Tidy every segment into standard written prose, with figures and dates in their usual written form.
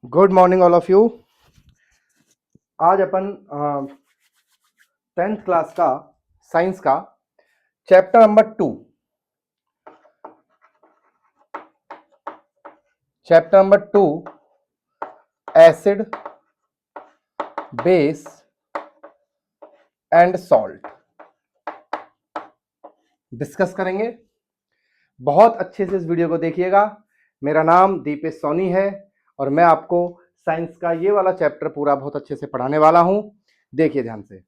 Good morning all of you. आज अपन 10th class का science का chapter number 2 acid base and salt discuss करेंगे। बहुत अच्छे से इस वीडियो को देखिएगा। मेरा नाम दीपेश सोनी है और मैं आपको साइंस का ये वाला चैप्टर पूरा बहुत अच्छे से पढ़ाने वाला हूं। देखिए ध्यान से।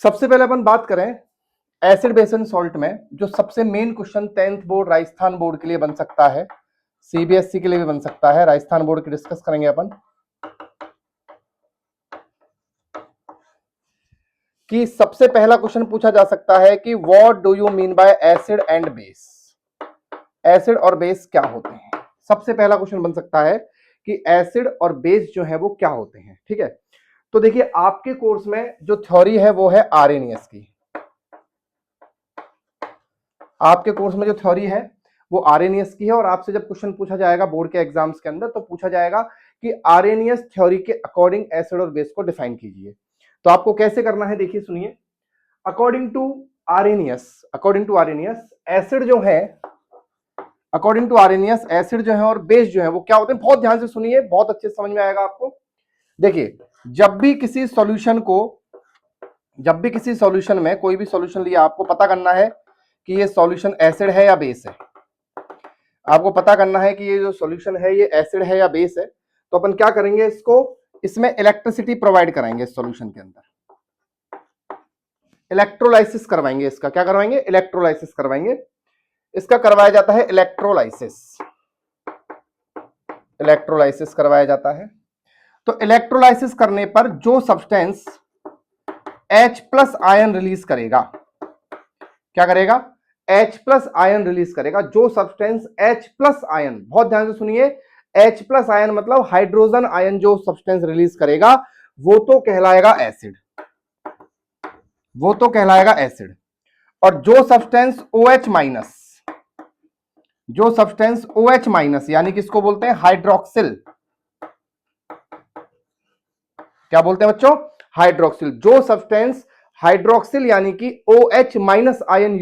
सबसे पहले अपन बात करें एसिड बेस एंड सॉल्ट में जो सबसे main question 10th board Rajasthan board के लिए बन सकता है, सीबीएसई के लिए भी बन सकता है, राजस्थान बोर्ड की डिस्कस करेंगे अपन कि सबसे पहला क्वेश्चन पूछा जा सकता है कि what do you mean by acid and base. Acid और बेस क्या होते हैं, सबसे पहला क्वेश्चन बन सकता है कि एसिड और बेस जो है वो क्या होते हैं। ठीक है, तो देखिए आपके कोर्स में जो थ्योरी है वो है आरएनएस की। आपके कोर्स में जो थ्योरी है वो आरएनएस की है और आपसे जब क्वेश्चन पूछा जाएगा बोर्ड के एग्जाम्स के अंदर तो पूछा जाएगा कि आरएनएस थ्योरी के अकॉर्डिंग एसिड और बेस को डिफाइन कीजिए। तो आपको कैसे करना है, देखिए सुनिए। अकॉर्डिंग टू आरएनएस एसिड जो है, अकॉर्डिंग टू आरएनएस एसिड जो है और बेस जो है वो क्या होते हैं। बहुत ध्यान से सुनिए, बहुत अच्छे से समझ में आएगा आपको। देखिए जब भी किसी सॉल्यूशन में कोई भी सॉल्यूशन लिया, आपको पता करना है कि ये सॉल्यूशन एसिड है या बेस है। आपको पता करना है कि ये जो सॉल्यूशन है ये एसिड है या बेस है। तो अपन क्या करेंगे, इसमें इलेक्ट्रिसिटी प्रोवाइड कराएंगे। इस सॉल्यूशन के अंदर इलेक्ट्रोलाइसिस करवाएंगे। इसका क्या करवाएंगे, इलेक्ट्रोलाइसिस करवाएंगे। इसका करवाया जाता है इलेक्ट्रोलाइसिस करवाया जाता है। तो इलेक्ट्रोलाइसिस करने पर जो सब्सटेंस H+ आयन रिलीज करेगा, क्या करेगा, H+ आयन रिलीज करेगा। जो सब्सटेंस H+ आयन, बहुत ध्यान से सुनिए, H+ आयन मतलब हाइड्रोजन आयन जो सब्सटेंस रिलीज करेगा वो तो कहलाएगा एसिड। और जो सब्सटेंस OH- यानी किसको बोलते हैं, हाइड्रोक्सिल। क्या बोलते हैं बच्चों, हाइड्रोक्सिल। जो सब्सटेंस हाइड्रोक्सिल यानी कि OH- आयन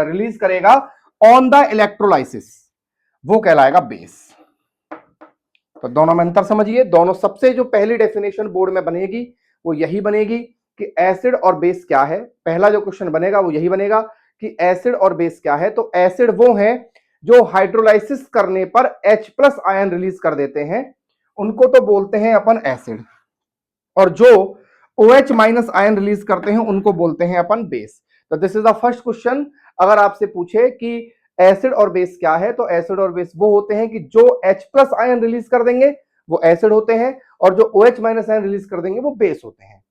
रिलीज करेगा ऑन द इलेक्ट्रोलाइसिस वो कहलाएगा बेस। तो दोनों में अंतर समझिए। दोनों सबसे जो पहली डेफिनेशन बोर्ड में बनेगी वो यही बनेगी कि एसिड और बेस क्या है। पहला जो क्वेश्चन बनेगा वो यही बनेगा कि एसिड और बेस क्या है। तो एसिड वो है जो हाइड्रोलाइसिस करने पर H+ आयन रिलीज कर देते हैं, उनको तो बोलते हैं अपन एसिड। और जो OH- आयन रिलीज करते हैं उनको बोलते हैं अपन बेस। तो this is the first question. अगर आपसे पूछे कि एसिड और बेस क्या है, तो एसिड और बेस वो होते हैं कि जो H+ आयन रिलीज कर देंगे वो एसिड होते हैं और जो OH- आयन रिलीज कर देंगे वो बेस होते हैं।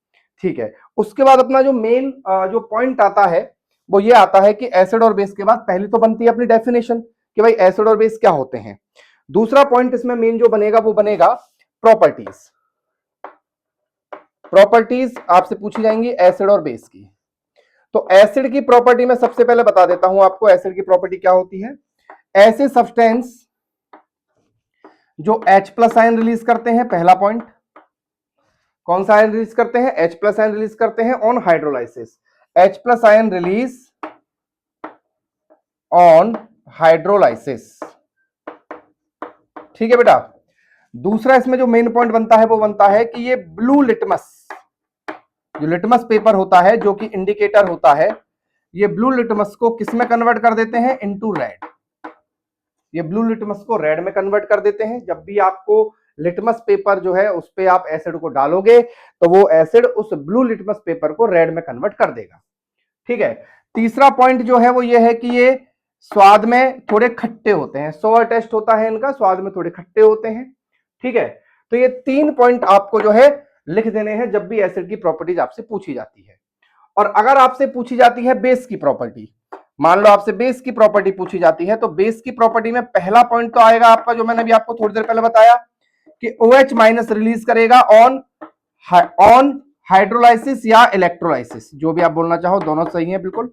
ठीक है, उसके बाद अपना जो मेन जो पॉइंट आता है वो ये आता है कि एसिड और बेस के बाद पहली तो बनती है अपनी डेफिनेशन कि भाई एसिड और बेस क्या होते हैं। दूसरा पॉइंट इसमें मेन जो बनेगा वो बनेगा प्रॉपर्टीज आपसे पूछी जाएंगी एसिड और बेस की। तो एसिड की प्रॉपर्टी में सबसे पहले बता देता हूं आपको एसिड की प्रॉपर्टी क्या होती है। ऐसे सब्सटेंस जो H+ आयन रिलीज करते हैं, पहला पॉइंट, कौन सा आयन रिलीज करते हैं, H+ आयन रिलीज करते हैं on hydrolysis. H+ ion release on hydrolysis. ठीक है बेटा। दूसरा इसमें जो मेन पॉइंट बनता है वो बनता है कि ये ब्लू लिटमस, जो लिटमस पेपर होता है जो कि इंडिकेटर होता है, ये ब्लू लिटमस को किस में कन्वर्ट कर देते हैं, इनटू रेड। ये ब्लू लिटमस को रेड में कन्वर्ट कर देते हैं। जब भी आपको लिटमस पेपर जो है उस पे आप एसिड को डालोगे तो वो एसिड उस ब्लू लिटमस पेपर को रेड में कन्वर्ट कर देगा। ठीक है। तीसरा पॉइंट जो है वो ये है कि ये स्वाद में थोड़े खट्टे होते हैं। सोअर टेस्ट होता है इनका, स्वाद में थोड़े खट्टे होते हैं। ठीक है, तो ये 3 पॉइंट आपको जो है लिख देने हैं जब भी एसिड की प्रॉपर्टीज आपसे पूछी जाती है। और अगर आपसे पूछी जाती है बेस की प्रॉपर्टी, मान लो आपसे बेस की प्रॉपर्टी पूछी जाती है, तो बेस की प्रॉपर्टी में पहला पॉइंट तो आएगा आपका जो मैंने अभी आपको थोड़ी देर पहले बताया कि OH- रिलीज करेगा ऑन हाइड्रोलाइसिस या इलेक्ट्रोलाइसिस, जो भी आप बोलना चाहो दोनों सही है बिल्कुल,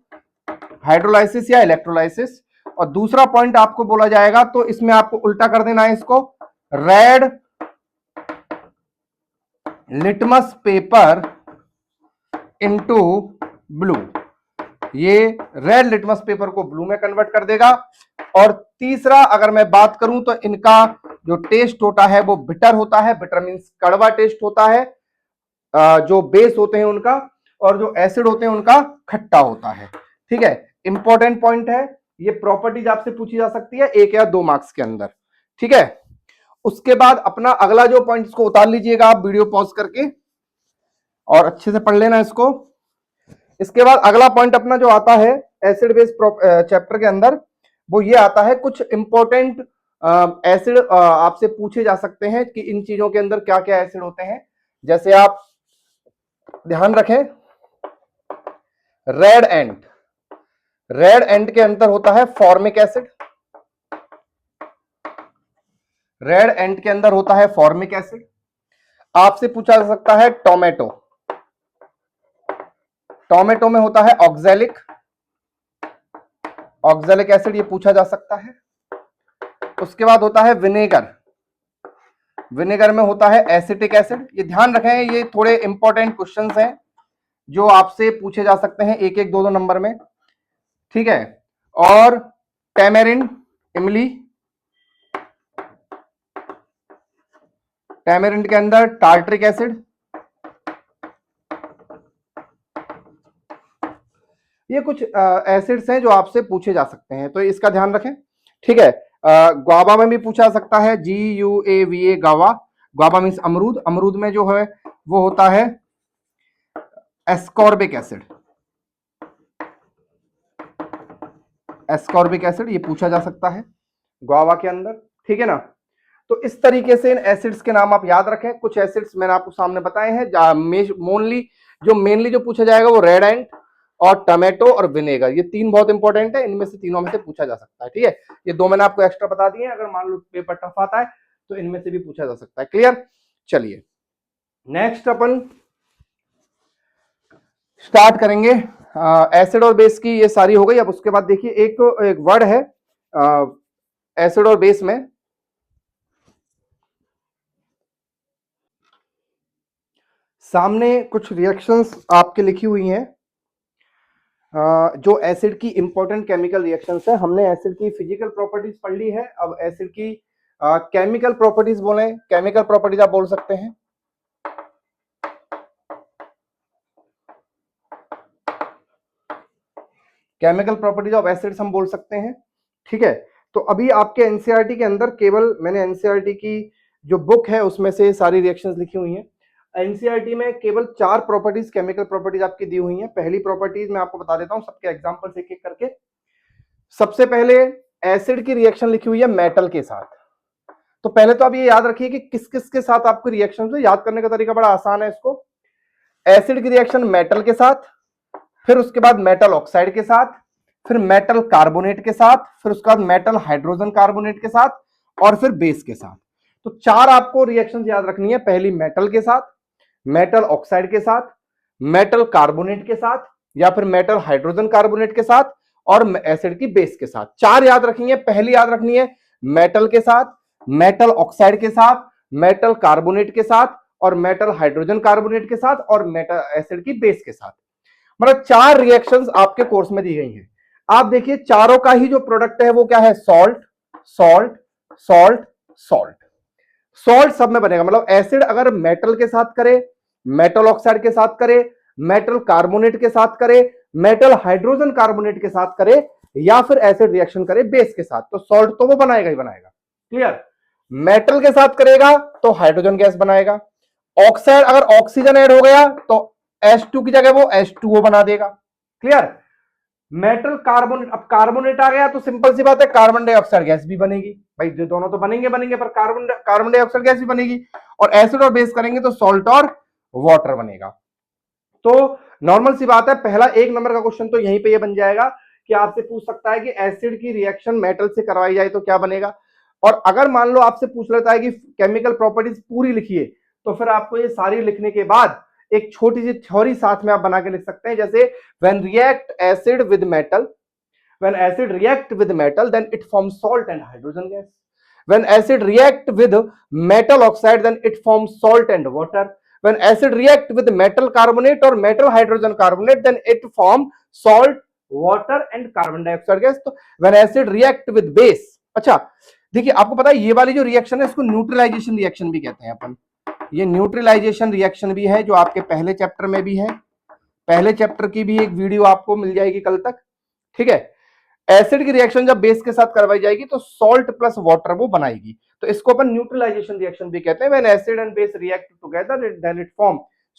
हाइड्रोलाइसिस या इलेक्ट्रोलाइसिस। और दूसरा पॉइंट आपको बोला जाएगा तो इसमें आपको उल्टा कर देना है इसको, red litmus paper into blue, ये रेड लिटमस पेपर को ब्लू में कन्वर्ट कर देगा। और तीसरा अगर मैं बात करूं तो इनका जो टेस्ट होता है वो बिटर होता है, बिटर मींस कड़वा टेस्ट होता है, जो बेस होते हैं उनका, और जो एसिड होते हैं उनका खट्टा होता है। ठीक है, इंपॉर्टेंट पॉइंट है, ये प्रॉपर्टीज आपसे पूछी जा सकती है 1 या 2 मार्क्स के अंदर। ठीक है, उसके बाद अपना अगला जो पॉइंट, इसको उतार लीजिएगा आप वीडियो पॉज करके और अच्छे से पढ़ लेना इसको। इसके बाद अगला पॉइंट अपना जो आता है एसिड बेस चैप्टर के अंदर, वो ये आता है कुछ इंपॉर्टेंट एसिड आपसे पूछे जा सकते हैं कि इन चीजों के अंदर क्या क्या एसिड होते हैं। जैसे आप ध्यान रखें, रेड एंड के अंदर होता है फॉर्मिक एसिड, रेड एंड के अंदर होता है फॉर्मिक एसिड। आपसे पूछा जा सकता है टोमेटो में होता है ऑक्सैलिक एसिड, ये पूछा जा सकता है। उसके बाद होता है विनेगर में होता है एसिटिक एसिड। ये ध्यान रखें, ये थोड़े इंपॉर्टेंट क्वेश्चंस हैं जो आपसे पूछे जा सकते हैं 1-1, 2-2 नंबर में। ठीक है, और टैमेरिंड इमली, टैमेरिंड के अंदर टार्ट्रिक एसिड, ये कुछ एसिड्स हैं जो आपसे पूछे जा सकते हैं, तो इसका ध्यान रखें। ठीक है, ग्वावा में भी पूछा जा सकता है, GUAVA ग्वावा मीन्स अमरूद, अमरूद में जो है वो होता है एस्कॉर्बिक एसिड, ये पूछा जा सकता है ग्वावा के अंदर। ठीक है ना, तो इस तरीके से इन एसिड्स के नाम आप याद रखें। कुछ एसिड्स मैंने आपको सामने बताए हैं, मेनली जो पूछा जाएगा वो रेड एंड और टमाटो और विनेगर, ये 3 बहुत इंपॉर्टेंट है, इनमें से तीनों में से पूछा जा सकता है। ठीक है, ये 2 मैंने आपको एक्स्ट्रा बता दिए, अगर मान लो पेपर टफ आता है तो इनमें से भी पूछा जा सकता है। क्लियर, चलिए नेक्स्ट अपन स्टार्ट करेंगे। एसिड और बेस की ये सारी हो गई। अब उसके बाद देखिए एक वर्ड है एसिड और बेस में, सामने कुछ रिएक्शंस आपके लिखी हुई हैं जो एसिड की इंपॉर्टेंट केमिकल रिएक्शंस है। हमने एसिड की फिजिकल प्रॉपर्टीज पढ़ ली है, अब एसिड की केमिकल प्रॉपर्टीज बोले, केमिकल प्रॉपर्टीज आप बोल सकते हैं। केमिकल प्रॉपर्टीज ऑफ एसिड्स हम बोल सकते हैं। ठीक है, तो अभी आपके एनसीईआरटी के अंदर केवल मैंने एनसीईआरटी की जो बुक है उसमें से सारी रिएक्शंस लिखी हुई हैं। एनसीईआरटी में केवल 4 प्रॉपर्टीज, केमिकल प्रॉपर्टीज आपकी दी हुई हैं। पहली प्रॉपर्टीज मैं आपको बता देता हूं सबके एग्जांपल्स एक एक करके। सबसे पहले एसिड की रिएक्शन लिखी हुई है मेटल के साथ। तो पहले तो आप ये याद रखिए कि किस किस के साथ आपकी रिएक्शन है, याद करने का तरीका बड़ा आसान है इसको। एसिड की रिएक्शन मेटल के साथ, फिर उसके बाद मेटल ऑक्साइड के साथ, फिर मेटल कार्बोनेट के साथ, फिर उसके बाद मेटल हाइड्रोजन कार्बोनेट के साथ, और फिर बेस के साथ। तो 4 आपको रिएक्शन याद रखनी है। पहली मेटल के साथ, मेटल ऑक्साइड के साथ, मेटल कार्बोनेट के साथ, या फिर मेटल हाइड्रोजन कार्बोनेट के साथ, और एसिड की बेस के साथ। 4 याद रखनी है। पहली याद रखनी है मेटल के साथ, मेटल ऑक्साइड के साथ, मेटल कार्बोनेट के साथ, और मेटल हाइड्रोजन कार्बोनेट के साथ, और मेटल एसिड की बेस के साथ। मतलब 4 रिएक्शंस आपके कोर्स में दी गई हैं। आप देखिए चारों का ही जो प्रोडक्ट है वो क्या है, salt salt salt salt. Salt सब में बनेगा, मतलब एसिड अगर मेटल के साथ करे, मेटल ऑक्साइड के साथ करे, मेटल कार्बोनेट के साथ करे, मेटल हाइड्रोजन कार्बोनेट के साथ करे, या फिर एसिड रिएक्शन करे बेस के साथ, तो सॉल्ट तो वो बनाएगा ही बनाएगा। क्लियर, मेटल के साथ करेगा तो हाइड्रोजन गैस बनाएगा। ऑक्साइड अगर ऑक्सीजन ऐड हो गया तो H2 की जगह वो H2O बना देगा। क्लियर, मेटल कार्बोनेट, अब कार्बोनेट आ गया तो सिंपल सी बात है कार्बन डाइऑक्साइड गैस भी बनेगी। भाई जो दोनों तो बनेंगे पर कार्बन डाइऑक्साइड गैस भी बनेगी। और एसिड और बेस करेंगे तो सॉल्ट और वाटर बनेगा। तो नॉर्मल सी बात है, पहला 1 नंबर का क्वेश्चन तो यहीं पे ये बन जाएगा कि आपसे पूछ सकता है कि एसिड की रिएक्शन मेटल से करवाई जाए तो क्या बनेगा। और अगर मान लो आपसे पूछ लेता है कि केमिकल प्रॉपर्टीज पूरी लिखिए, तो फिर आपको ये सारी लिखने के बाद एक छोटी सी थ्योरी साथ में आप बना के लिख सकते हैं। जैसे when react acid with metal, when acid react with metal then it forms salt and hydrogen gas. When acid react with metal oxide then it forms salt and water. When acid react with metal carbonate और metal hydrogen carbonate then it form salt, water and carbon dioxide gas. तो when acid react with base, अच्छा देखिए आपको पता है ये वाली जो रिएक्शन है इसको न्यूट्रलाइजेशन रिएक्शन भी कहते हैं अपन। ये न्यूट्रलाइजेशन रिएक्शन भी है जो आपके पहले चैप्टर में भी है, पहले चैप्टर की भी एक वीडियो आपको मिल जाएगी कल तक, ठीक है। एसिड की रिएक्शन जब बेस के साथ करवाई जाएगी तो सॉल्ट प्लस वाटर वो बनाएगी, तो इसको अपन न्यूट्रलाइजेशन रिएक्शन भी कहते हैं। When acid and base react together then it form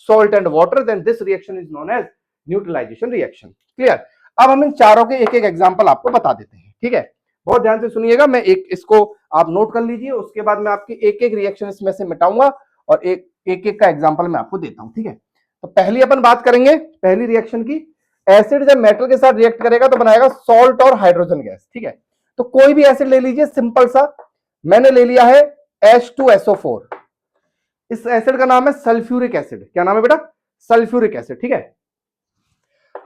salt and water, then this reaction is known as neutralisation reaction. Clear. अब हम इन चारों के एक एक एग्जांपल आपको बता देते हैं, ठीक है। बहुत ध्यान से सुनिएगा, मैं एक इसको आप नोट कर लीजिए, उसके बाद मैं आपकी एक एक रिएक्शन इसमें से मिटाऊंगा और एक एक का एग्जांपल मैं आपको देता हूं, ठीक है। तो पहली अपन बात करेंगे पहली रिएक्शन की। एसिड जब मेटल के साथ रिएक्ट करेगा तो बनाएगा सॉल्ट और हाइड्रोजन गैस, ठीक है। तो कोई भी एसिड ले लीजिए सिंपल सा, मैंने ले लिया है H2SO4। इस एसिड का नाम है सल्फ्यूरिक एसिड। क्या नाम है बेटा? सल्फ्यूरिक एसिड, ठीक है।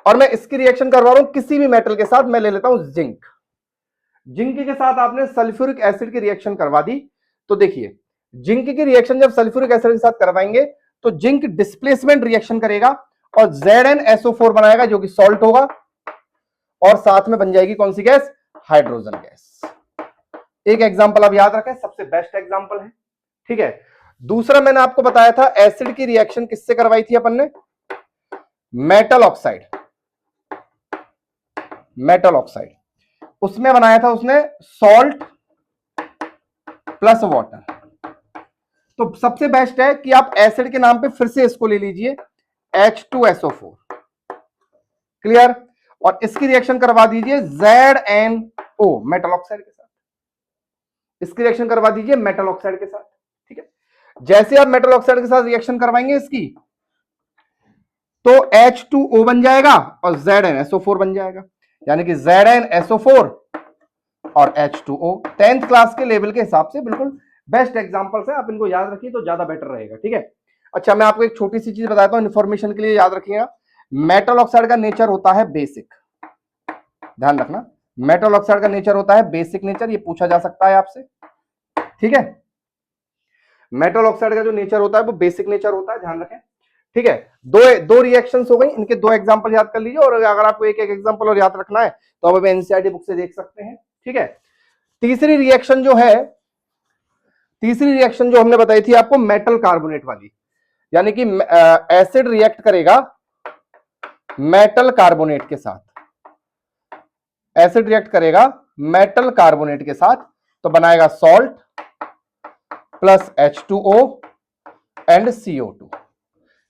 और मैं इसकी रिएक्शन करवा रहा हूं किसी भी मेटल के साथ, मैं ले लेता हूं जिंक। जिंक के साथ आपने सल्फ्यूरिक एसिड की रिएक्शन करवा दी, तो देखिए जिंक की रिएक्शन जब सल्फ्यूरिक एसिड के साथ करवाएंगे तो जिंक डिस्प्लेसमेंट रिएक्शन करेगा और ZnSO4 बनाएगा जो कि सॉल्ट होगा, और साथ में बन जाएगी कौन सी गैस? Hydrogen gas. एक एग्जांपल आप याद रखें, सबसे बेस्ट एग्जांपल है, ठीक है। दूसरा मैंने आपको बताया था एसिड की रिएक्शन किससे करवाई थी अपन ने? Metal oxide, metal oxide. उसमें बनाया था उसने सॉल्ट प्लस वाटर। तो सबसे बेस्ट है कि आप एसिड के नाम पे फिर से इसको ले लीजिए H2SO4, क्लियर। और इसकी रिएक्शन करवा दीजिए ZnO मेटल ऑक्साइड के साथ, इसकी रिएक्शन करवा दीजिए मेटल ऑक्साइड के साथ, ठीक है। जैसे आप मेटल ऑक्साइड के साथ रिएक्शन करवाएंगे इसकी, तो H2O बन जाएगा और ZnSO4 बन जाएगा, यानी कि ZnSO4 और H2O। 10th क्लास के लेवल के हिसाब से बिल्कुल बेस्ट एग्जांपल्स है, आप इनको याद रखिए तो ज्यादा बेटर रहेगा, ठीक है। अच्छा मैं आपको एक छोटी सी चीज बताता हूं इन्फॉर्मेशन के लिए, याद रखिएगा। मेटल ऑक्साइड का नेचर होता है बेसिक, ध्यान रखना, मेटल ऑक्साइड का नेचर होता है बेसिक नेचर, ये पूछा जा सकता है आपसे, ठीक है। मेटल ऑक्साइड का जो नेचर होता है वो बेसिक नेचर होता है, ध्यान रखें, ठीक है। दो रिएक्शंस हो गई, इनके दो एग्जांपल याद कर लीजिए, और अगर आपको एक एक एग्जांपल और याद रखना है तो आप एनसीईआरटी बुक से देख सकते हैं, ठीक है। तीसरी रिएक्शन जो है, तीसरी रिएक्शन जो हमने बताई थी आपको मेटल कार्बोनेट वाली, यानी कि एसिड रिएक्ट करेगा मेटल कार्बोनेट के साथ, एसिड रिएक्ट करेगा मेटल कार्बोनेट के साथ, तो बनाएगा salt plus H2O and CO2,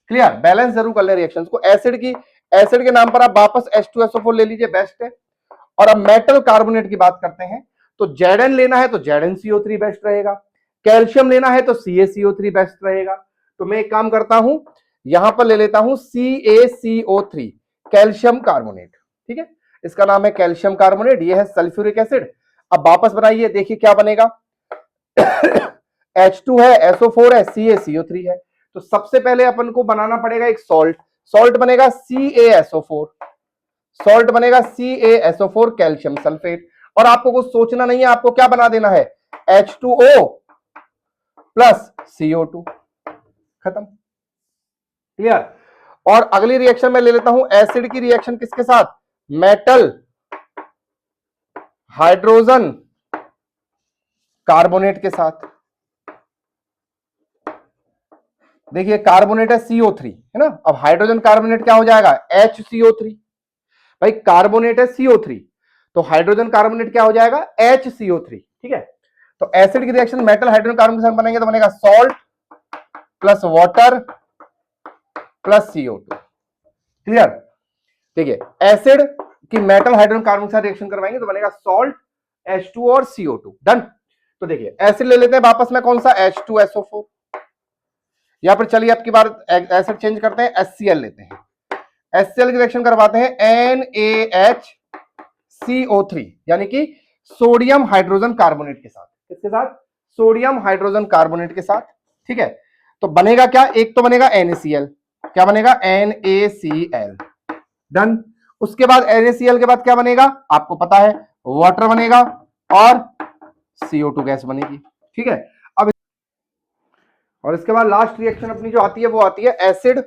clear. Balance जरूर कर ले रिएक्शंस को। एसिड के नाम पर आप वापस H2SO4 ले लीजिए, बेस्ट है। और अब मेटल कार्बोनेट की बात करते हैं, तो Zn लेना है तो ZnCO3 बेस्ट रहेगा, कैल्शियम लेना है तो CaCO3 बेस्ट रहेगा। तो मैं एक काम करता हूं, यहां पर ले लेता हूं CaCO3 कैल्शियम कार्बोनेट, ठीक है। इसका नाम है कैल्शियम कार्बोनेट, ये है सल्फ्यूरिक एसिड। अब वापस बनाइए, देखिए क्या बनेगा। H2 है, SO4 है, CaCO3 है। तो सबसे पहले अपन को बनाना पड़ेगा एक सॉल्ट, सॉल्ट बनेगा CaSO4, सॉल्ट बनेगा CaSO4 कैल्शियम सल्फेट। और आपको कुछ सोचना नहीं है, आपको क्या बना देना है? H2O प्लस CO2, खत्म, क्लियर। और अगली रिएक्शन में ले लेता हूं एसिड की रिएक्शन किसके साथ? मेटल हाइड्रोजन कार्बोनेट के साथ। देखिए कार्बोनेट है CO3, है ना। अब हाइड्रोजन कार्बोनेट क्या हो जाएगा? HCO3। भाई कार्बोनेट है CO3, तो हाइड्रोजन कार्बोनेट क्या हो जाएगा? HCO3, ठीक है। तो एसिड की रिएक्शन मेटल हाइड्रोजन कार्बन के साथ बनेंगे तो बनेगा salt plus water plus CO2, clear. देखिए एसिड की मेटल हाइड्रोजन कार्बन के साथ रिएक्शन करवाएंगे तो बनेगा सॉल्ट, H2 और CO2, डन। तो देखिए एसिड ले लेते हैं वापस में, कौन सा? H2SO4। यहां पर चलिए अब की बार एसिड चेंज करते हैं, HCl लेते हैं, HCl की रिएक्शन करवाते हैं NaHCO3, यानी कि सोडियम हाइड्रोजन कार्बोनेट के साथ। किसके साथ? सोडियम हाइड्रोजन कार्बोनेट के साथ, ठीक है। तो बनेगा क्या? एक तो बनेगा NaCl, क्या बनेगा? NaCl, done. उसके बाद NaCl के बाद क्या बनेगा? आपको पता है, वाटर बनेगा और CO2 गैस बनेगी, ठीक है। अब और इसके बाद लास्ट रिएक्शन अपनी जो आती है वो आती है एसिड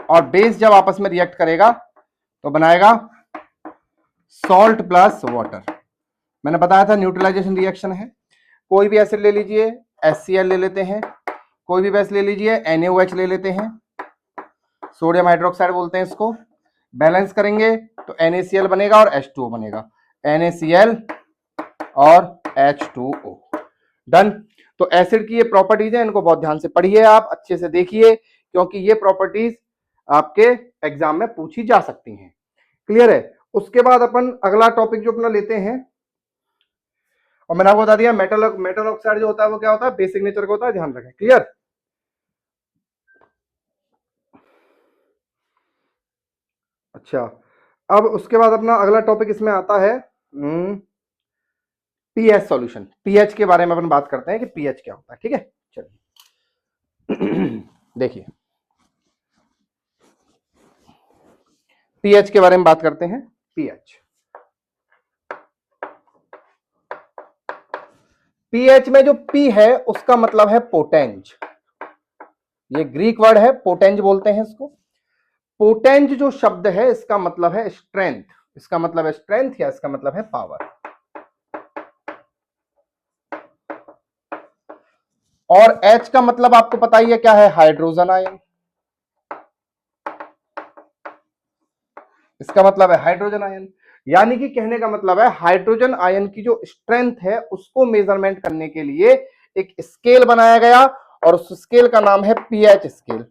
और बेस जब आपस में रिएक्ट करेगा तो बनाएगा सॉल्ट प्लस वाटर। मैंने बताया था न्यूट्रलाइजेशन रिएक्शन है। कोई भी एसिड ले लीजिए, HCl ले लेते हैं, कोई भी बेस ले लीजिए, NaOH ले लेते हैं, सोडियम हाइड्रोक्साइड बोलते हैं इसको, बैलेंस करेंगे तो NaCl बनेगा और H2O बनेगा, NaCl और H2O। डन। तो एसिड की ये प्रॉपर्टीज है, इनको बहुत ध्यान से पढ़िए, आप अच्छे से देखिए, क्योंकि ये प्रॉपर्टीज आपके एग्जाम में पूछी जा सकती हैं। क्लियर है। उसके बाद अपन अगला टॉपिक जो अपना लेते हैं, और मैंने आपको बता दिया मेटल ऑक्साइड जो होता है वो क्या होता है, बेसिक नेचर का होता है, ध्यान रखें। क्लियर। अच्छा, अब उसके बाद अपना अगला टॉपिक इसमें आता है पीएच सॉल्यूशन। पीएच के बारे में अपन बात करते हैं कि पीएच क्या होता है। ठीक है, चलिए देखिए पीएच के बारे में बात करते हैं। पीएच, पीएच में जो पी है उसका मतलब है पोटेंज, ये ग्रीक वर्ड है, पोटेंज बोलते हैं इसको। पोटेंज जो शब्द है इसका मतलब है स्ट्रेंथ, इसका मतलब है स्ट्रेंथ या इसका मतलब है पावर। और H का मतलब आपको पता ही है क्या है, हाइड्रोजन आयन, इसका मतलब है हाइड्रोजन आयन। यानी कि कहने का मतलब है हाइड्रोजन आयन की जो स्ट्रेंथ है उसको मेजरमेंट करने के लिए एक स्केल बनाया गया और उस स्केल का नाम है पीएच स्केल।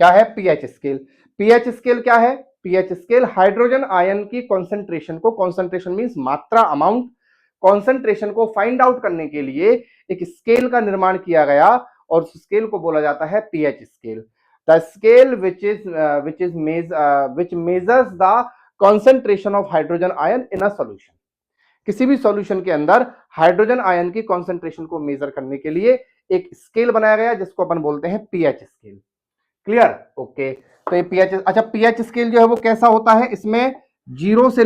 क्या है, पीएच स्केल। पीएच स्केल क्या है, पीएच स्केल हाइड्रोजन आयन की कॉन्सेंट्रेशन को, कॉन्सेंट्रेशन मींस मात्रा, अमाउंट, कॉन्सेंट्रेशन को फाइंड आउट करने के लिए एक स्केल का निर्माण किया गया और उस स्केल को बोला जाता है pH scale. The scale which measures the concentration of hydrogen ion in a solution। किसी भी सॉल्यूशन के अंदर हाइड्रोजन आयन की कॉन्सेंट्रेशन को मेजर करने के लिए एक स्केल बनाया गया जिसको अपन बोलते हैं पीएच स्केल। Clear, okay. तो ये पीएच, अच्छा पीएच स्केल जो है वो कैसा होता है, इसमें जीरो से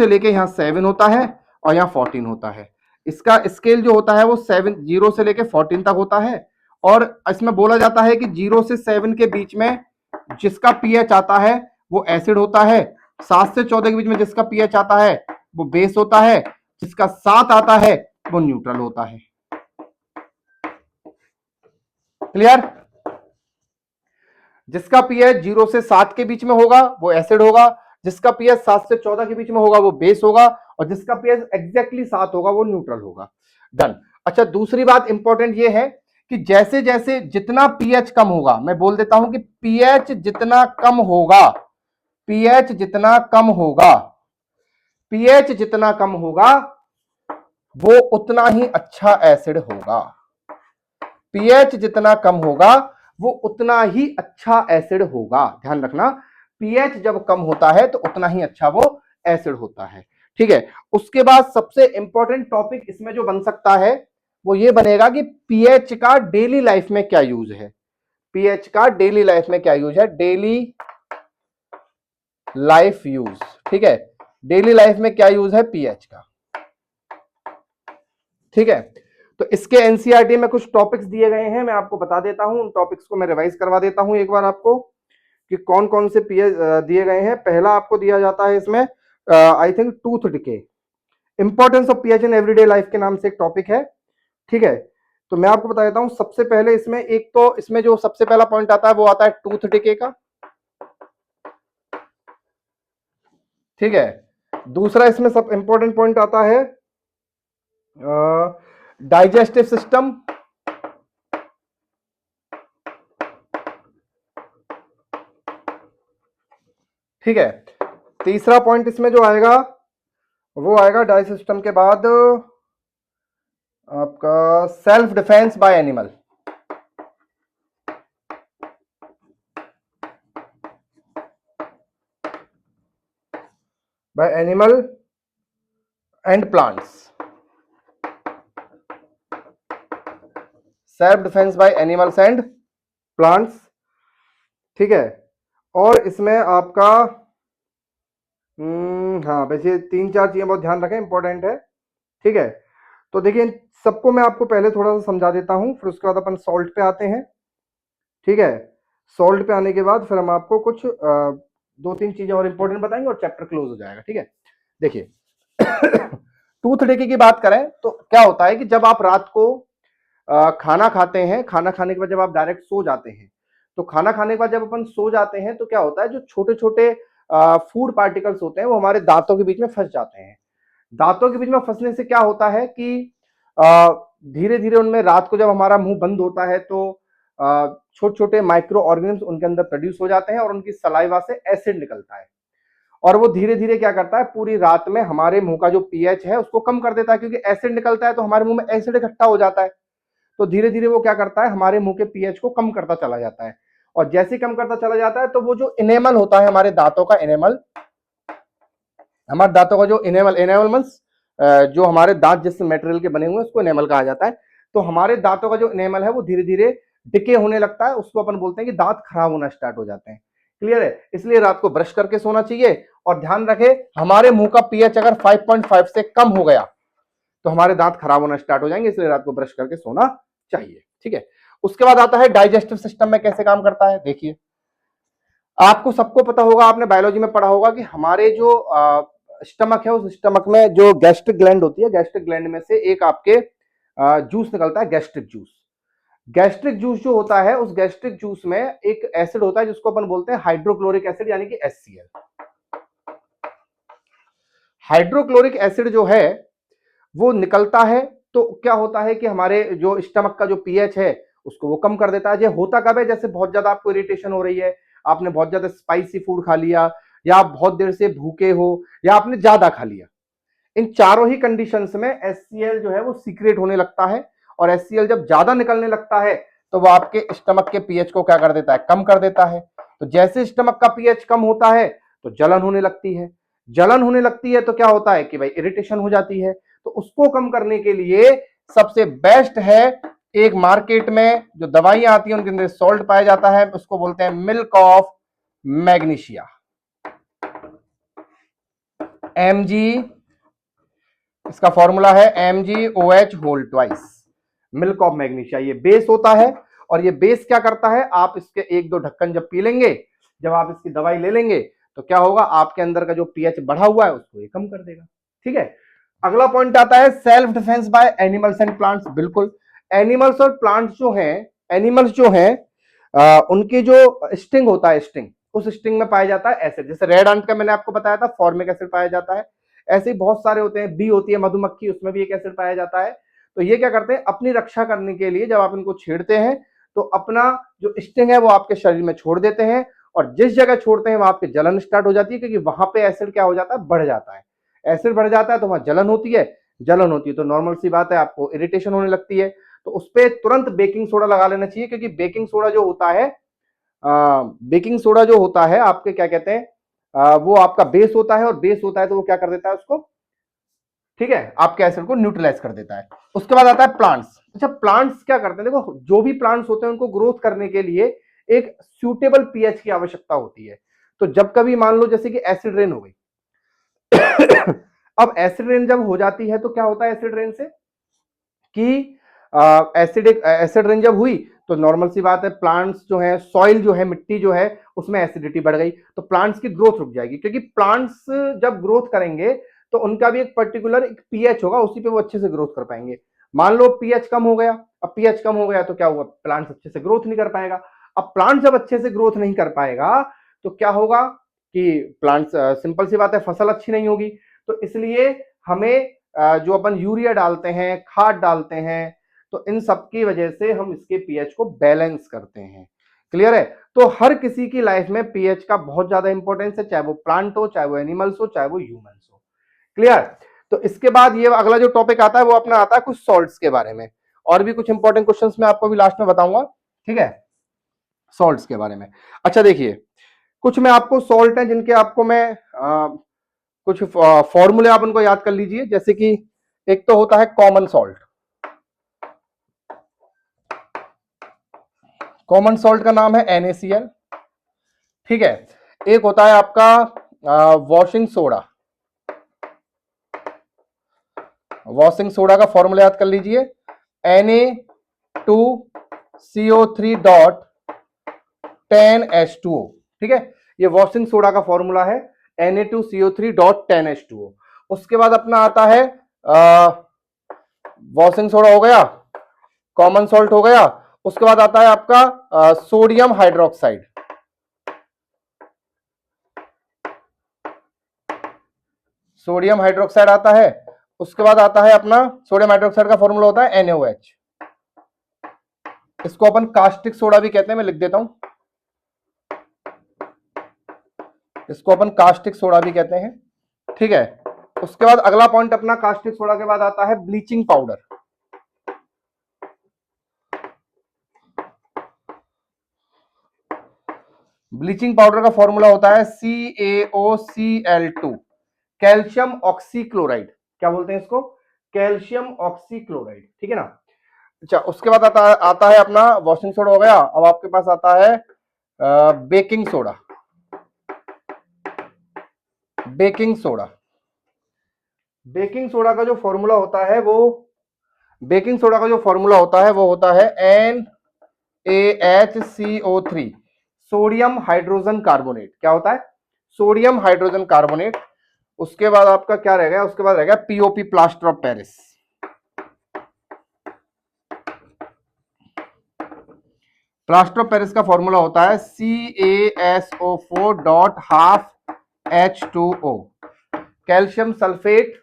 लेके यहां 7 होता है और यहां 14 होता है। इसका स्केल जो होता है वो 7, 0 से लेके 14 तक होता है। और इसमें बोला जाता है कि 0 से 7 के बीच में जिसका पीएच आता है वो एसिड होता है, 7 से 14 के बीच में जिसका पीएच आता है वो बेस होता है, जिसका 7 आता है वो न्यूट्रल होता है। क्लियर। जिसका पीएच 0 से 7 के बीच में होगा वो एसिड होगा, जिसका पीएच 7 से 14 के बीच में होगा वो बेस होगा, और जिसका पीएच एग्जैक्टली 7 होगा वो न्यूट्रल होगा। डन। अच्छा, दूसरी बात इंपॉर्टेंट ये है कि जैसे जैसे जितना पीएच कम होगा, मैं बोल देता हूं कि पीएच जितना कम होगा, पीएच जितना कम होगा, पीएच जितना कम होगा वो उतना ही अच्छा एसिड होगा। पीएच जितना कम होगा वो उतना ही अच्छा एसिड होगा, ध्यान रखना। पीएच जब कम होता है तो उतना ही अच्छा वो एसिड होता है। ठीक है। उसके बाद सबसे इंपॉर्टेंट टॉपिक इसमें जो बन सकता है वो ये बनेगा कि पीएच का डेली लाइफ में क्या यूज है। पीएच का डेली लाइफ में क्या यूज है, डेली लाइफ यूज। ठीक है, डेली लाइफ में क्या यूज है पीएच का। ठीक है। तो इसके एनसीईआरटी में कुछ टॉपिक्स दिए गए हैं, मैं आपको बता देता हूं, उन टॉपिक्स को मैं रिवाइज करवा देता हूं एक बार आपको कि कौन कौन से पीएच दिए गए हैं। पहला आपको दिया जाता है इसमें I think tooth decay, importance of pH in everyday life के नाम से एक टॉपिक है। ठीक है, तो मैं आपको बता देता हूं सबसे पहले इसमें एक तो इसमें जो सबसे पहला पॉइंट आता है वो आता है टूथ डिके का। ठीक है, दूसरा इसमें सब इंपॉर्टेंट पॉइंट आता है डाइजेस्टिव सिस्टम। ठीक है, तीसरा पॉइंट इसमें जो आएगा वो आएगा डाइजेस्टिव सिस्टम के बाद आपका self defence by animal. By animal and plants, self defence by animals and plants. ठीक है, और इसमें आपका हाँ वैसे 3-4 चीजें बहुत ध्यान रखें, इंपॉर्टेंट है। ठीक है, तो देखिए सबको मैं आपको पहले थोड़ा सा समझा देता हूं, फिर उसके बाद अपन सॉल्ट पे आते हैं। ठीक है, सॉल्ट पे आने के बाद फिर हम आपको कुछ दो तीन चीजें और इंपॉर्टेंट बताएंगे और चैप्टर क्लोज हो जाएगा। ठीक है, देखिए टूथ डेके की बात करें तो क्या होता है कि जब आप रात को खाना खाते हैं, खाना खाने के बाद जब आप डायरेक्ट सो जाते हैं, तो खाना खाने के बाद जब अपन सो जाते हैं तो क्या होता है, जो छोटे छोटे फूड पार्टिकल्स होते हैं वो हमारे दांतों के बीच में फंस जाते हैं। दांतों के बीच में फंसने से क्या होता है कि धीरे धीरे उनमें रात को जब हमारा मुंह बंद होता है तो छोटे छोटे माइक्रो ऑर्गेनिम्स उनके अंदर प्रोड्यूस हो जाते हैं और उनकी सलाइवा से एसिड निकलता है, और वो धीरे धीरे क्या करता है, पूरी रात में हमारे मुंह का जो पीएच है उसको कम कर देता है, क्योंकि एसिड निकलता है तो हमारे मुंह में एसिड इकट्ठा हो जाता है। तो धीरे धीरे वो क्या करता है, हमारे मुंह के पीएच को कम करता चला जाता है, और जैसे ही कम करता चला जाता है तो वो जो इनेमल होता है हमारे दांतों का इनेमल, हमारे दांतों का जो इनेमल, इनेमल मींस जो हमारे दांत जिस मटेरियल के बने हुए हैं उसको इनेमल कहा जाता है। तो हमारे दांतों का जो इनेमल है वो धीरे धीरे डिके होने लगता है, उसको अपन बोलते हैं कि दांत खराब होना स्टार्ट हो जाते हैं। क्लियर है, इसलिए रात को ब्रश करके सोना चाहिए। और ध्यान रखें, हमारे मुंह का पीएच अगर 5.5 से कम हो गया तो हमारे दांत खराब होना स्टार्ट हो जाएंगे, इसलिए रात को ब्रश करके सोना चाहिए। ठीक है, उसके बाद आता है डाइजेस्टिव सिस्टम में कैसे काम करता है। देखिए आपको सबको पता होगा, आपने बायोलॉजी में पढ़ा होगा कि हमारे जो स्टमक है उस स्टमक में जो गैस्ट्रिक ग्लैंड होती है, गैस्ट्रिक ग्लैंड में से एक आपके जूस निकलता है, गैस्ट्रिक जूस। गैस्ट्रिक जूस जो होता है, उस गैस्ट्रिक जूस में एक एसिड होता है जिसको अपन बोलते हैं हाइड्रोक्लोरिक एसिड यानी कि HCl। हाइड्रोक्लोरिक एसिड जो है वो निकलता है तो क्या होता है कि हमारे जो स्टमक का जो पीएच है उसको वो कम कर देता है। ये होता कब है, जैसे बहुत ज्यादा आपको इरिटेशन हो रही है, आपने बहुत ज्यादा स्पाइसी फूड खा लिया, या आप बहुत देर से भूखे हो, या आपने ज्यादा खा लिया, इन चारों ही कंडीशंस में HCl जो है वो सीक्रेट होने लगता है। और HCl जब ज्यादा निकलने लगता है तो वो आपके स्टमक के पीएच को क्या कर देता है, कम कर देता है। तो जैसे स्टमक का पीएच कम होता है तो जलन होने लगती है, जलन होने लगती है तो क्या होता है कि भाई इरिटेशन हो जाती है। तो उसको कम करने के लिए सबसे बेस्ट है, एक मार्केट में जो दवाइयां आती हैं उनके अंदर सॉल्ट पाया जाता है, उसको बोलते हैं मिल्क ऑफ मैग्नीशिया, Mg, इसका फॉर्मूला है MgOH whole twice, milk of magnesia. ये बेस होता है, और ये बेस क्या करता है, आप इसके एक दो ढक्कन जब पी लेंगे, जब आप इसकी दवाई ले लेंगे तो क्या होगा, आपके अंदर का जो पीएच बढ़ा हुआ है उसको ये कम कर देगा। ठीक है, अगला पॉइंट आता है self defence by animals and plants. बिल्कुल, एनिमल्स और प्लांट्स जो हैं, एनिमल्स जो हैं उनके जो स्टिंग होता है, स्टिंग, उस स्टिंग में पाया जाता है एसिड। जैसे रेड अंट का मैंने आपको बताया था फॉर्मिक एसिड पाया जाता है, ऐसे ही बहुत सारे होते हैं। बी होती है मधुमक्खी, उसमें भी एक एसिड पाया जाता है। तो ये क्या करते हैं, अपनी रक्षा करने के लिए जब आप इनको छेड़ते हैं तो अपना जो स्टिंग है वो आपके शरीर में छोड़ देते हैं, और जिस जगह छोड़ते हैं वहां पे जलन स्टार्ट हो जाती है, क्योंकि वहां पे एसिड क्या हो जाता है, बढ़ जाता है। एसिड बढ़ जाता है तो वहां जलन होती है, जलन होती है तो नॉर्मल सी बात है आपको इरिटेशन होने लगती है। तो उस पर तुरंत बेकिंग सोडा लगा लेना चाहिए, क्योंकि बेकिंग सोडा जो होता है, बेकिंग सोडा जो होता है आपके क्या कहते हैं, वो आपका बेस होता है, और बेस होता है तो वो क्या कर देता है उसको, ठीक है, आपके एसिड को न्यूट्रलाइज कर देता है। उसके बाद आता है प्लांट्स। अच्छा, प्लांट्स क्या करते हैं, देखो जो भी प्लांट्स होते हैं उनको ग्रोथ करने के लिए एक सूटेबल पीएच की आवश्यकता होती है। तो जब कभी मान लो जैसे कि एसिड रेन हो गई अब एसिड रेन जब हो जाती है तो क्या होता है एसिड रेन से कि एसिड रेन जब हुई तो नॉर्मल सी बात है, प्लांट्स जो है, सॉइल जो है, मिट्टी जो है, उसमें एसिडिटी बढ़ गई तो प्लांट्स की ग्रोथ रुक जाएगी, क्योंकि प्लांट्स जब ग्रोथ करेंगे तो उनका भी एक पर्टिकुलर एक पीएच होगा, उसी पे वो अच्छे से ग्रोथ कर पाएंगे। मान लो पीएच कम हो गया, अब पीएच कम हो गया तो क्या हुआ, प्लांट्स अच्छे से ग्रोथ नहीं कर पाएगा। अब प्लांट जब अच्छे से ग्रोथ नहीं कर पाएगा तो क्या होगा कि प्लांट्स, सिंपल सी बात है, फसल अच्छी नहीं होगी। तो इसलिए हमें जो अपन यूरिया डालते हैं, खाद डालते हैं, तो इन सब की वजह से हम इसके पीएच को बैलेंस करते हैं। क्लियर है, तो हर किसी की लाइफ में पीएच का बहुत ज्यादा इंपॉर्टेंस है, चाहे वो प्लांट हो, चाहे वो एनिमल्स हो, चाहे वो ह्यूमंस हो। क्लियर, तो इसके बाद ये अगला जो टॉपिक आता है वो अपना आता है कुछ सॉल्ट्स के बारे में, और भी कुछ इंपॉर्टेंट क्वेश्चंस मैं आपको भी लास्ट में बताऊंगा। ठीक है, सॉल्ट्स के बारे में। अच्छा देखिए, कुछ मैं आपको सॉल्ट है जिनके आपको मैं कुछ फॉर्मूले आप उनको याद कर लीजिए। जैसे कि एक तो होता है कॉमन सॉल्ट, कॉमन सॉल्ट का नाम है NaCl। ठीक है, एक होता है आपका वॉशिंग सोडा, वॉशिंग सोडा का फॉर्मूला याद कर लीजिए, Na2CO3 डॉट 10H2O। ठीक है, ये वॉशिंग सोडा का फॉर्मूला है, Na2CO3 डॉट 10H2O। उसके बाद अपना आता है वॉशिंग सोडा हो गया, कॉमन सॉल्ट हो गया, उसके बाद आता है आपका सोडियम हाइड्रोक्साइड। सोडियम हाइड्रोक्साइड आता है, उसके बाद आता है अपना सोडियम हाइड्रोक्साइड का फॉर्मूला होता है NaOH। इसको अपन कास्टिक सोडा भी कहते हैं, मैं लिख देता हूं, इसको अपन कास्टिक सोडा भी कहते हैं। ठीक है, उसके बाद अगला पॉइंट अपना कास्टिक सोडा के बाद आता है ब्लीचिंग पाउडर। ब्लीचिंग पाउडर का फॉर्मूला होता है CaOCl2, कैल्शियम ऑक्सीक्लोराइड। क्या बोलते हैं इसको? Calcium oxychloride. ठीक है ना। अच्छा, उसके बाद आता है अपना वॉशिंग सोडा हो गया। अब आपके पास आता है baking soda. Baking soda, baking soda का जो फॉर्मूला होता है वो, बेकिंग सोडा का जो फॉर्मूला होता है वो होता है NaHCO3, सोडियम हाइड्रोजन कार्बोनेट। क्या होता है? Sodium hydrogen carbonate. उसके बाद आपका क्या रह गया? उसके बाद रह गया POP, plaster of Paris. Plaster of Paris का फॉर्मूला होता है CaSO4 dot half H2O, calcium sulphate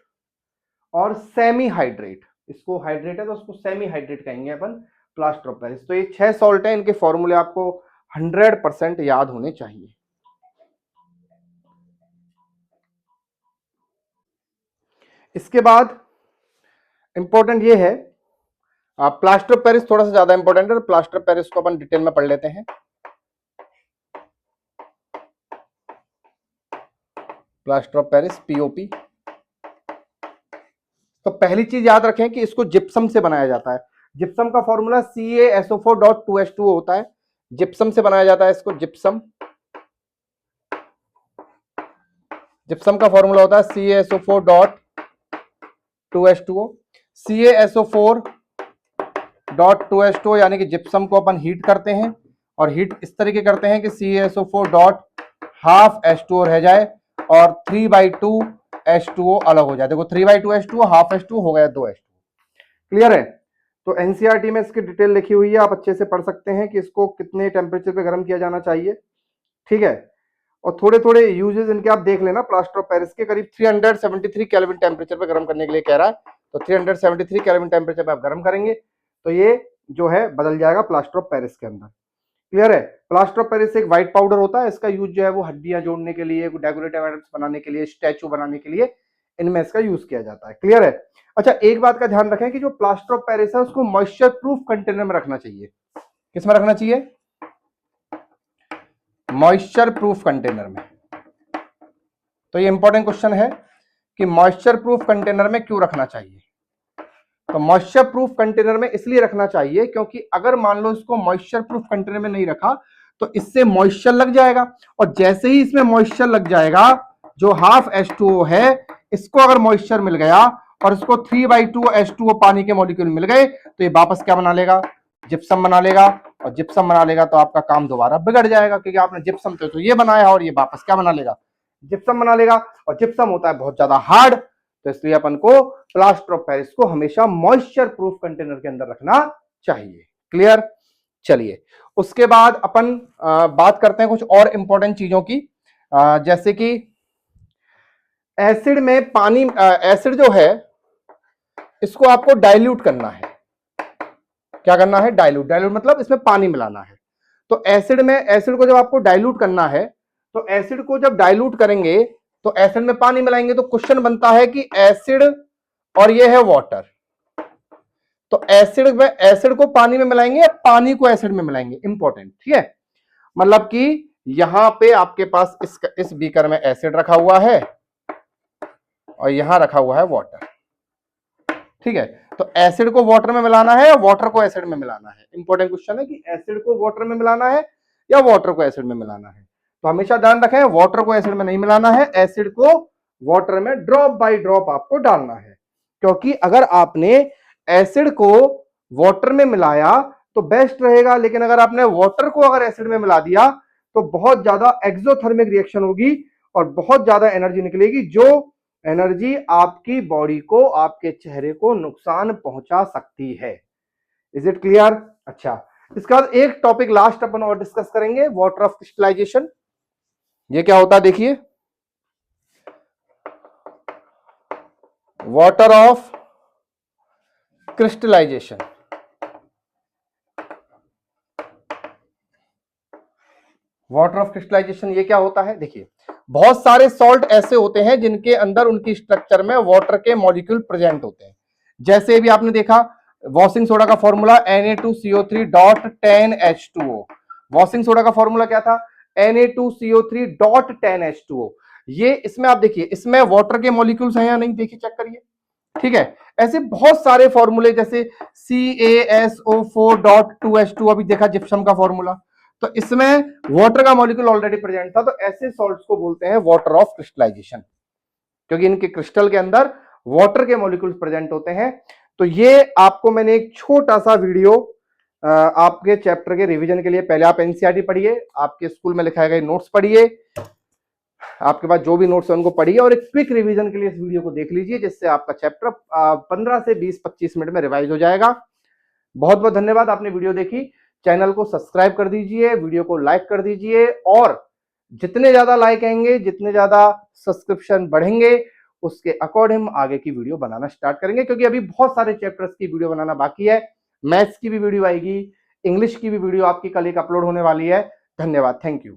और सेमी हाइड्रेट। इसको हाइड्रेट है तो उसको सेमी हाइड्रेट कहेंगे अपन, प्लास्टर ऑफ पेरिस। तो ये 6 सॉल्ट है, इनके फॉर्मूले आपको 100% याद होने चाहिए। इसके बाद इंपॉर्टेंट ये है, प्लास्टर ऑफ पेरिस थोड़ा सा ज्यादा इंपॉर्टेंट है, प्लास्टर ऑफ पेरिस को अपन डिटेल में पढ़ लेते हैं। Plaster of Paris POP। तो पहली चीज याद रखें कि इसको जिप्सम से बनाया जाता है। जिप्सम का फॉर्मूला CaSO4 डॉट 2H2O होता है। जिप्सम से बनाया जाता है इसको, जिप्सम। जिप्सम का फॉर्मूला होता है CaSO4 dot 2H2O। CaSO4 dot 2H2O यानी कि जिप्सम को अपन हीट करते हैं, और हीट इस तरीके करते हैं कि CaSO4 डॉट हाफ H2O रह जाए और 3/2 H2O अलग हो जाए। देखो 3/2 H2O, हाफ H2O हो गया 2 H2O। क्लियर है? तो एनसीईआरटी में इसकी डिटेल लिखी हुई है, आप अच्छे से पढ़ सकते हैं कि इसको कितने टेम्परेचर पे गर्म किया जाना चाहिए। ठीक है, और थोड़े थोड़े यूजेस इनके आप देख लेना। प्लास्टर ऑफ पेरिस के करीब 373 केल्विन टेम्परेचर पे गर्म करने के लिए कह रहा है, तो 373 केल्विन टेम्परेचर पे आप गर्म करेंगे तो ये जो है बदल जाएगा प्लास्टर ऑफ पेरिस के अंदर। क्लियर है? प्लास्टर ऑफ पेरिस एक व्हाइट पाउडर होता है, इसका यूज जो है वो हड्डियां जोड़ने के लिए, डेकोरेटिव आइटम्स बनाने के लिए, स्टैचू बनाने के लिए इनमें इसका यूज किया जाता है। क्लियर है? अच्छा, एक बात का ध्यान रखें कि जो प्लास्टर ऑफ पेरिस है उसको मॉइस्चर प्रूफ कंटेनर में रखना चाहिए। किसमें रखना चाहिए? मॉइस्चर प्रूफ कंटेनर में। तो ये इंपॉर्टेंट क्वेश्चन है कि मॉइस्चर प्रूफ कंटेनर में क्यों रखना चाहिए। तो मॉइस्चर प्रूफ कंटेनर में इसलिए रखना चाहिए क्योंकि अगर मान लो इसको मॉइस्चर प्रूफ कंटेनर में नहीं रखा तो इससे मॉइस्चर लग जाएगा, और जैसे ही इसमें मॉइस्चर लग जाएगा, जो हाफ H2O है इसको अगर मॉइस्चर मिल गया और इसको 3/2 H2O पानी के मॉलिक्यूल मिल गए तो ये वापस क्या बना लेगा? जिप्सम बना लेगा। और जिप्सम बना लेगा तो आपका काम दोबारा बिगड़ जाएगा, क्योंकि आपने जिप्सम तो ये बनाया और ये वापस क्या बना लेगा? जिप्सम बना लेगा। और जिप्सम होता है बहुत ज्यादा हार्ड, तो इसलिए अपन को प्लास्टर ऑफ पेरिस को हमेशा मॉइस्चर प्रूफ कंटेनर के अंदर रखना चाहिए। क्लियर? चलिए, उसके बाद अपन बात करते हैं कुछ और इंपॉर्टेंट चीजों की, जैसे कि एसिड में पानी, एसिड जो है इसको आपको डाइल्यूट करना है। क्या करना है? डाइल्यूट। डाइल्यूट मतलब इसमें पानी मिलाना है। तो एसिड में, एसिड को जब आपको डाइल्यूट करना है, तो एसिड को जब डाइल्यूट करेंगे तो एसिड में पानी मिलाएंगे, तो क्वेश्चन बनता है कि एसिड और ये है वाटर, तो एसिड में, एसिड को पानी में मिलाएंगे या पानी को एसिड में मिलाएंगे? इंपॉर्टेंट। ठीक है, मतलब कि यहां पे आपके पास इस बीकर में एसिड रखा हुआ है और यहां रखा हुआ है वाटर। ठीक है, तो एसिड को वाटर में मिलाना है या वाटर को एसिड में मिलाना है? इंपॉर्टेंट क्वेश्चन है कि एसिड को वाटर में मिलाना है या वाटर को एसिड में मिलाना है। तो हमेशा ध्यान रखें, वाटर को एसिड में नहीं मिलाना है, एसिड को वाटर में ड्रॉप बाय ड्रॉप आपको डालना है। क्योंकि अगर आपने एसिड को वाटर में मिलाया तो बेस्ट रहेगा, लेकिन अगर आपने वाटर को अगर एसिड में मिला दिया तो बहुत ज्यादा एक्सोथर्मिक रिएक्शन होगी और बहुत ज्यादा एनर्जी निकलेगी, जो एनर्जी आपकी बॉडी को, आपके चेहरे को नुकसान पहुंचा सकती है। Is it clear? अच्छा, इसके बाद एक टॉपिक लास्ट अपन और डिस्कस करेंगे, वाटर ऑफ क्रिस्टलाइजेशन। ये क्या होता है देखिए, water of crystallization. Water of crystallization ये क्या होता है? देखिए, बहुत सारे सॉल्ट ऐसे होते हैं जिनके अंदर उनकी स्ट्रक्चर में वाटर के मॉलिक्यूल प्रेजेंट होते हैं। जैसे भी आपने देखा वॉशिंग सोडा का फॉर्मूला Na2CO3.10H2O। वॉशिंग सोडा का फॉर्मूला क्या था? Na2CO3.10H2O। ये इसमें आप देखिए, इसमें वाटर के मॉलिक्यूल्स हैं या नहीं, देखिए चेक करिए। ठीक है, ऐसे बहुत सारे फॉर्मूले, जैसे CaSO4.2H2 अभी देखा जिप्सम का फॉर्मूला, तो इसमें वाटर का मॉलिक्यूल ऑलरेडी प्रेजेंट था। तो ऐसे सॉल्ट्स को बोलते हैं वाटर ऑफ क्रिस्टलाइजेशन, क्योंकि इनके क्रिस्टल के अंदर वाटर के मॉलिक्यूल्स प्रेजेंट होते हैं। तो ये आपको मैंने एक छोटा सा वीडियो आपके चैप्टर के रिवीजन के लिए, पहले आप एनसीईआरटी पढ़िए, आपके स्कूल में लिखाए गए नोट्स पढ़िए, आपके पास जो भी नोट्स है उनको पढ़िए, और एक क्विक रिवीजन के लिए इस वीडियो को देख लीजिए, जिससे आपका चैप्टर 15 से 20-25 मिनट में रिवाइज हो जाएगा। बहुत बहुत धन्यवाद, आपने वीडियो देखी। चैनल को सब्सक्राइब कर दीजिए, वीडियो को लाइक कर दीजिए, और जितने ज्यादा लाइक आएंगे, जितने ज्यादा सब्सक्रिप्शन बढ़ेंगे, उसके अकॉर्डिंग हम आगे की वीडियो बनाना स्टार्ट करेंगे, क्योंकि अभी बहुत सारे चैप्टर्स की वीडियो बनाना बाकी है। मैथ्स की भी वीडियो आएगी, इंग्लिश की भी वीडियो आपकी कल एक अपलोड होने वाली है। धन्यवाद, थैंक यू।